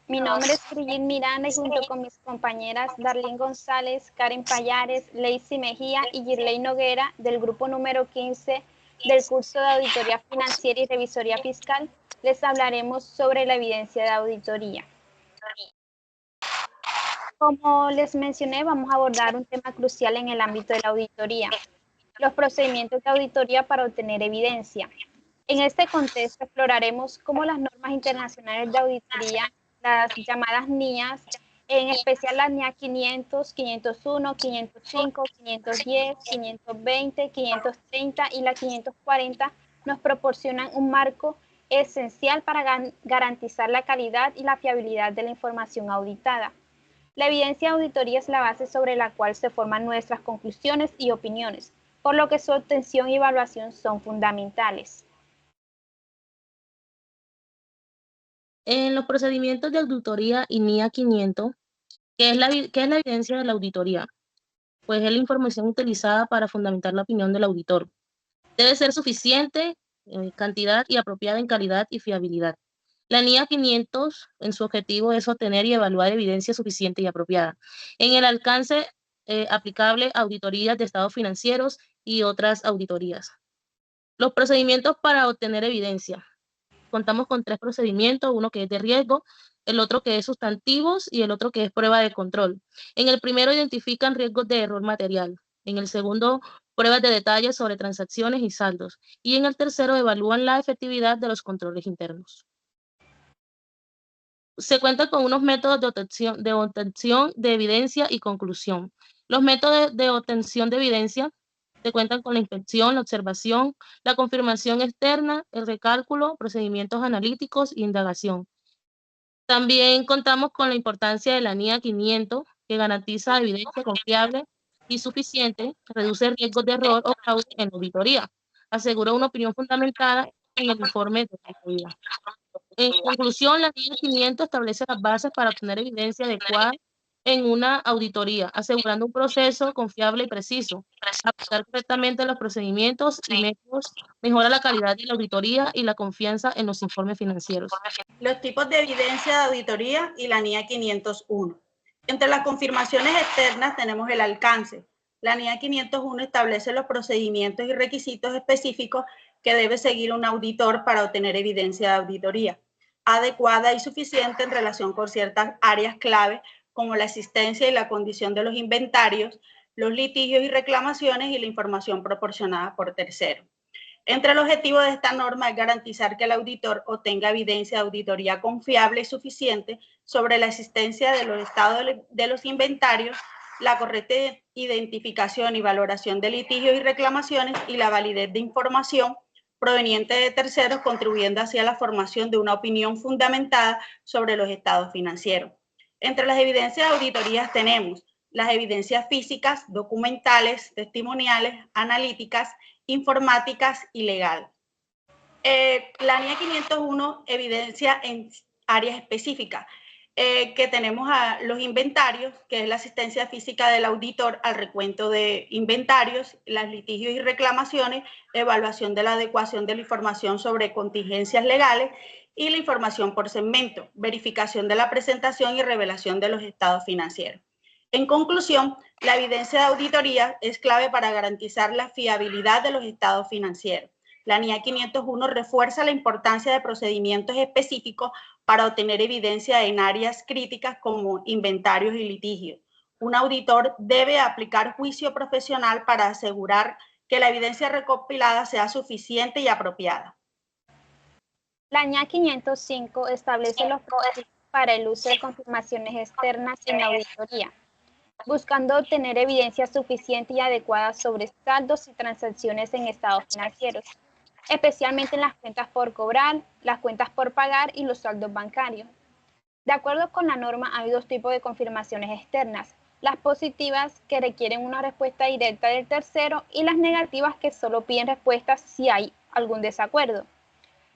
Mi nombre es Brigitte Miranda y junto con mis compañeras Darlene González, Karen Payares, Lacey Mejía y Girley Noguera del grupo número 15 del curso de Auditoría Financiera y Revisoría Fiscal, les hablaremos sobre la evidencia de auditoría. Como les mencioné, vamos a abordar un tema crucial en el ámbito de la auditoría, los procedimientos de auditoría para obtener evidencia. En este contexto exploraremos cómo las normas internacionales de auditoría, las llamadas NIAs, en especial la NIA 500, 501, 505, 510, 520, 530 y la 540, nos proporcionan un marco esencial para garantizar la calidad y la fiabilidad de la información auditada. La evidencia de auditoría es la base sobre la cual se forman nuestras conclusiones y opiniones, por lo que su obtención y evaluación son fundamentales. En los procedimientos de auditoría INIA 500, ¿qué es la evidencia de la auditoría? Pues es la información utilizada para fundamentar la opinión del auditor. Debe ser suficiente en cantidad y apropiada en calidad y fiabilidad. La NIA 500, en su objetivo, es obtener y evaluar evidencia suficiente y apropiada. En el alcance aplicable a auditorías de estados financieros y otras auditorías. Los procedimientos para obtener evidencia. Contamos con 3 procedimientos, uno que es de riesgo, el otro que es sustantivos y el otro que es prueba de control. En el primero identifican riesgos de error material. En el segundo, pruebas de detalles sobre transacciones y saldos. Y en el tercero, evalúan la efectividad de los controles internos. Se cuenta con unos métodos de obtención de evidencia y conclusión. Los métodos de obtención de evidencia se cuentan con la inspección, la observación, la confirmación externa, el recálculo, procedimientos analíticos e indagación. También contamos con la importancia de la NIA 500, que garantiza evidencia confiable y suficiente, reduce riesgos de error o fraude en la auditoría, asegura una opinión fundamentada en el informe de auditoría. En conclusión, la NIA 500 establece las bases para obtener evidencia adecuada en una auditoría, asegurando un proceso confiable y preciso. Aplicar correctamente los procedimientos y métodos mejora la calidad de la auditoría y la confianza en los informes financieros. Los tipos de evidencia de auditoría y la NIA 501. Entre las confirmaciones externas tenemos el alcance. La NIA 501 establece los procedimientos y requisitos específicos que debe seguir un auditor para obtener evidencia de auditoría, adecuada y suficiente en relación con ciertas áreas clave como la existencia y la condición de los inventarios, los litigios y reclamaciones y la información proporcionada por terceros. Entre los objetivos de esta norma es garantizar que el auditor obtenga evidencia de auditoría confiable y suficiente sobre la existencia de los estados de los inventarios, la correcta identificación y valoración de litigios y reclamaciones y la validez de información proveniente de terceros, contribuyendo hacia la formación de una opinión fundamentada sobre los estados financieros. Entre las evidencias de auditorías tenemos las evidencias físicas, documentales, testimoniales, analíticas, informáticas y legal. La NIA 501 evidencia en áreas específicas, que tenemos a los inventarios, que es la asistencia física del auditor al recuento de inventarios, los litigios y reclamaciones, evaluación de la adecuación de la información sobre contingencias legales y la información por segmento, verificación de la presentación y revelación de los estados financieros. En conclusión, la evidencia de auditoría es clave para garantizar la fiabilidad de los estados financieros. La NIA 501 refuerza la importancia de procedimientos específicos para obtener evidencia en áreas críticas como inventarios y litigios. Un auditor debe aplicar juicio profesional para asegurar que la evidencia recopilada sea suficiente y apropiada. La NIA 505 establece los procedimientos para el uso de confirmaciones externas en la auditoría, buscando obtener evidencia suficiente y adecuada sobre saldos y transacciones en estados financieros, especialmente en las cuentas por cobrar, las cuentas por pagar y los saldos bancarios. De acuerdo con la norma, hay 2 tipos de confirmaciones externas: las positivas, que requieren una respuesta directa del tercero, y las negativas, que solo piden respuestas si hay algún desacuerdo.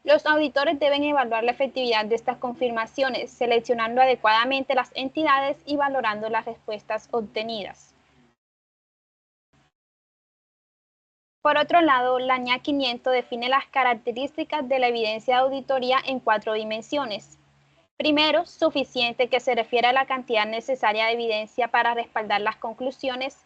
Los auditores deben evaluar la efectividad de estas confirmaciones, seleccionando adecuadamente las entidades y valorando las respuestas obtenidas. Por otro lado, la NIA 500 define las características de la evidencia de auditoría en 4 dimensiones. Primero, suficiente, que se refiere a la cantidad necesaria de evidencia para respaldar las conclusiones.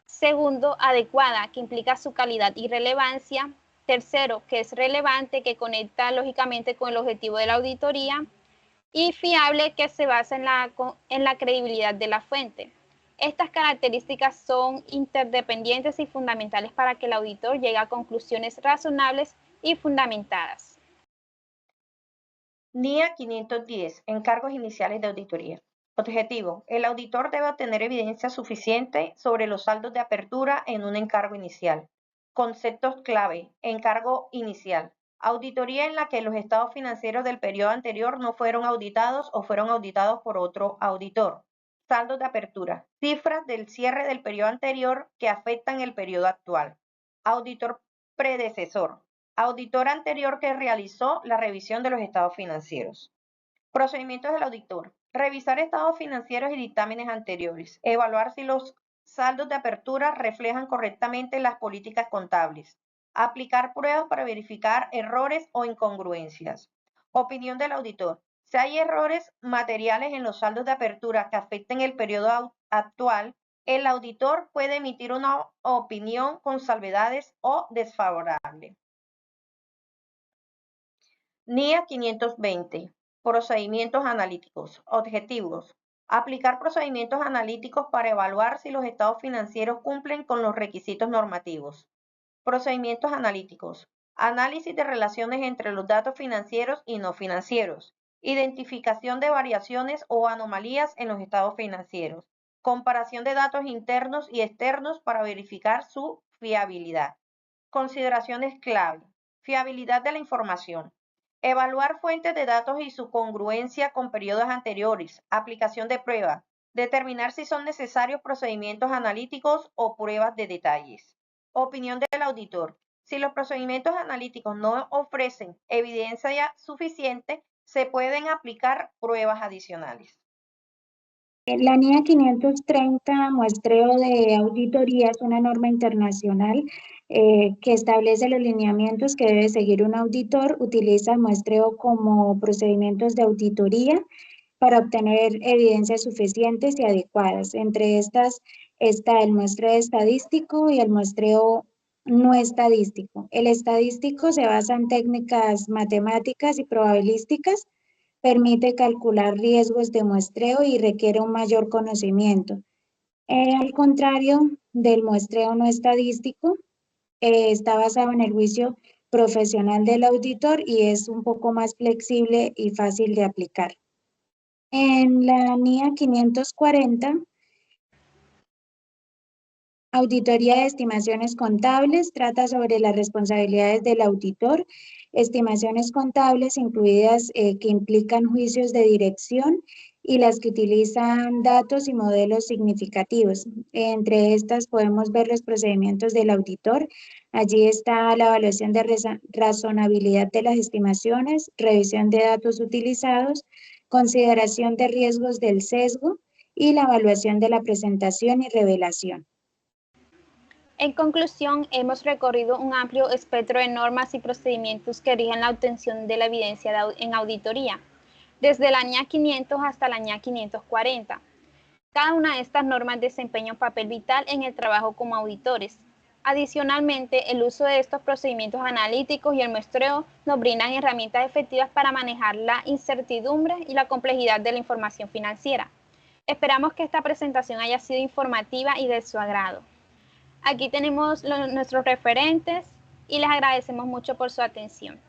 Segundo, adecuada, que implica su calidad y relevancia. Tercero, que es relevante, que conecta lógicamente con el objetivo de la auditoría. Y fiable, que se basa en la credibilidad de la fuente. Estas características son interdependientes y fundamentales para que el auditor llegue a conclusiones razonables y fundamentadas. NIA 510. Encargos iniciales de auditoría. Objetivo. El auditor debe obtener evidencia suficiente sobre los saldos de apertura en un encargo inicial. Conceptos clave. Encargo inicial. Auditoría en la que los estados financieros del periodo anterior no fueron auditados o fueron auditados por otro auditor. Saldos de apertura. Cifras del cierre del periodo anterior que afectan el periodo actual. Auditor predecesor. Auditor anterior que realizó la revisión de los estados financieros. Procedimientos del auditor. Revisar estados financieros y dictámenes anteriores. Evaluar si los saldos de apertura reflejan correctamente las políticas contables. Aplicar pruebas para verificar errores o incongruencias. Opinión del auditor. Si hay errores materiales en los saldos de apertura que afecten el periodo actual, el auditor puede emitir una opinión con salvedades o desfavorable. NIA 520. Procedimientos analíticos. Objetivos. Aplicar procedimientos analíticos para evaluar si los estados financieros cumplen con los requisitos normativos. Procedimientos analíticos. Análisis de relaciones entre los datos financieros y no financieros. Identificación de variaciones o anomalías en los estados financieros. Comparación de datos internos y externos para verificar su fiabilidad. Consideraciones clave. Fiabilidad de la información. Evaluar fuentes de datos y su congruencia con periodos anteriores. Aplicación de pruebas. Determinar si son necesarios procedimientos analíticos o pruebas de detalles. Opinión del auditor. Si los procedimientos analíticos no ofrecen evidencia suficiente, se pueden aplicar pruebas adicionales. La NIA 530, muestreo de auditoría, es una norma internacional que establece los lineamientos que debe seguir un auditor. Utiliza el muestreo como procedimientos de auditoría para obtener evidencias suficientes y adecuadas. Entre estas está el muestreo estadístico y el muestreo no estadístico. El estadístico se basa en técnicas matemáticas y probabilísticas. Permite calcular riesgos de muestreo y requiere un mayor conocimiento. Al contrario del muestreo no estadístico, está basado en el juicio profesional del auditor y es un poco más flexible y fácil de aplicar. En la NIA 540, auditoría de estimaciones contables, trata sobre las responsabilidades del auditor. Estimaciones contables incluidas que implican juicios de dirección y las que utilizan datos y modelos significativos. Entre estas podemos ver los procedimientos del auditor. Allí está la evaluación de razonabilidad de las estimaciones, revisión de datos utilizados, consideración de riesgos del sesgo y la evaluación de la presentación y revelación. En conclusión, hemos recorrido un amplio espectro de normas y procedimientos que rigen la obtención de la evidencia en auditoría, desde la NIA 500 hasta la NIA 540. Cada una de estas normas desempeña un papel vital en el trabajo como auditores. Adicionalmente, el uso de estos procedimientos analíticos y el muestreo nos brindan herramientas efectivas para manejar la incertidumbre y la complejidad de la información financiera. Esperamos que esta presentación haya sido informativa y de su agrado. Aquí tenemos nuestros referentes y les agradecemos mucho por su atención.